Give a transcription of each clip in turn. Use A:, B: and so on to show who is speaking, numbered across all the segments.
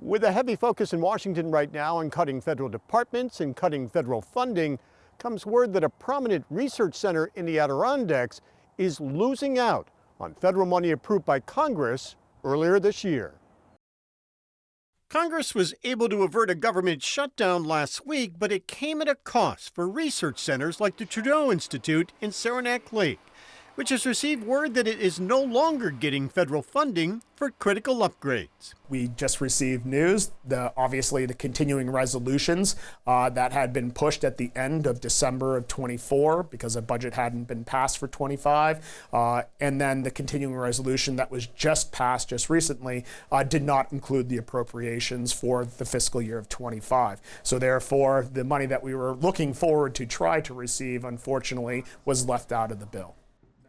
A: With a heavy focus in Washington right now on cutting federal departments and cutting federal funding, comes word that a prominent research center in the Adirondacks is losing out on federal money approved by Congress earlier this year. Congress was able to avert a government shutdown last week, but it came at a cost for research centers like the Trudeau Institute in Saranac Lake, which has received word that it is no longer getting federal funding for critical upgrades.
B: We just received news, obviously the continuing resolutions that had been pushed at the end of December of 24 because a budget hadn't been passed for 25, and then the continuing resolution that was just passed just recently did not include the appropriations for the fiscal year of 25. So therefore, the money that we were looking forward to try to receive, unfortunately, was left out of the bill.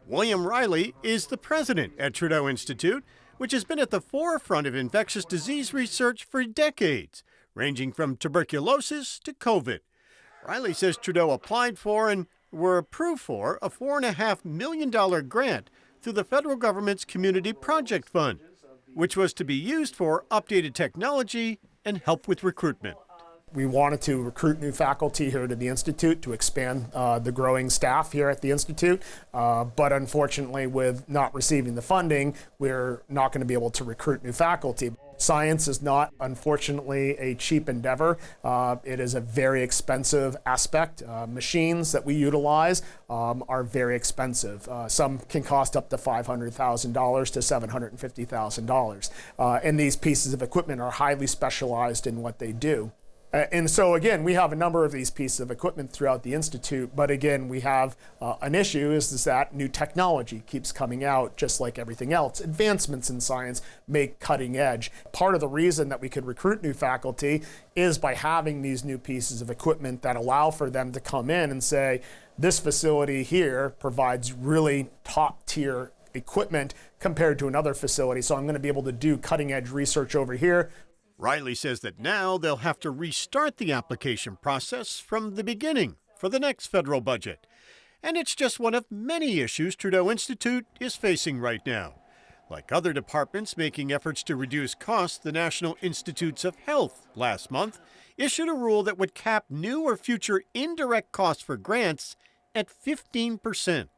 A: William Reiley is the president at Trudeau Institute, which has been at the forefront of infectious disease research for decades, ranging from tuberculosis to COVID. Reiley says Trudeau applied for and were approved for a $4.5 million grant through the federal government's Community Project Fund, which was to be used for updated technology and help with recruitment.
B: We wanted to recruit new faculty here to the Institute to expand the growing staff here at the Institute, but unfortunately with not receiving the funding, we're not going to be able to recruit new faculty. Science is not, unfortunately, a cheap endeavor. It is a very expensive aspect. Machines that we utilize are very expensive. Some can cost up to $500,000 to $750,000. And these pieces of equipment are highly specialized in what they do. And so again, we have a number of these pieces of equipment throughout the Institute, but again, we have an issue is that new technology keeps coming out just like everything else. Advancements in science make cutting edge. Part of the reason that we could recruit new faculty is by having these new pieces of equipment that allow for them to come in and say, this facility here provides really top tier equipment compared to another facility, so I'm going to be able to do cutting edge research over here.
A: Reiley says that now they'll have to restart the application process from the beginning for the next federal budget. And it's just one of many issues Trudeau Institute is facing right now. Like other departments making efforts to reduce costs, the National Institutes of Health last month issued a rule that would cap new or future indirect costs for grants at 15%.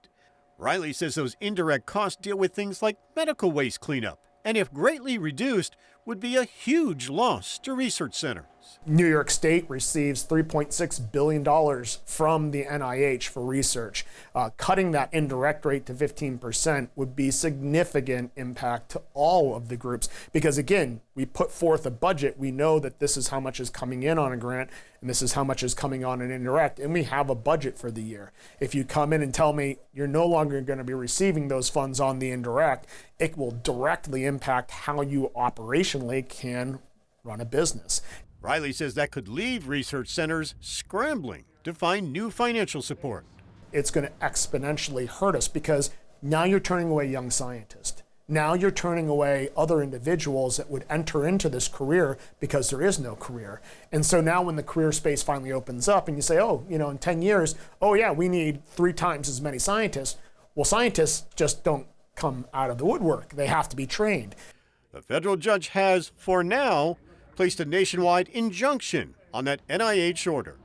A: Reiley says those indirect costs deal with things like medical waste cleanup, and if greatly reduced, would be a huge loss to research centers.
B: New York State receives $3.6 billion from the NIH for research. Cutting that indirect rate to 15% would be significant impact to all of the groups because again, we put forth a budget, we know that this is how much is coming in on a grant and this is how much is coming on an indirect, and we have a budget for the year. If you come in and tell me you're no longer going to be receiving those funds on the indirect, it will directly impact how you operationally can run a business.
A: Reiley says that could leave research centers scrambling to find new financial support.
B: It's going to exponentially hurt us because now you're turning away young scientists. Now you're turning away other individuals that would enter into this career because there is no career. And so now when the career space finally opens up and you say, oh, in 10 years, oh yeah, we need 3 times as many scientists. Well, scientists just don't come out of the woodwork. They have to be trained.
A: The federal judge has, for now, placed a nationwide injunction on that NIH order.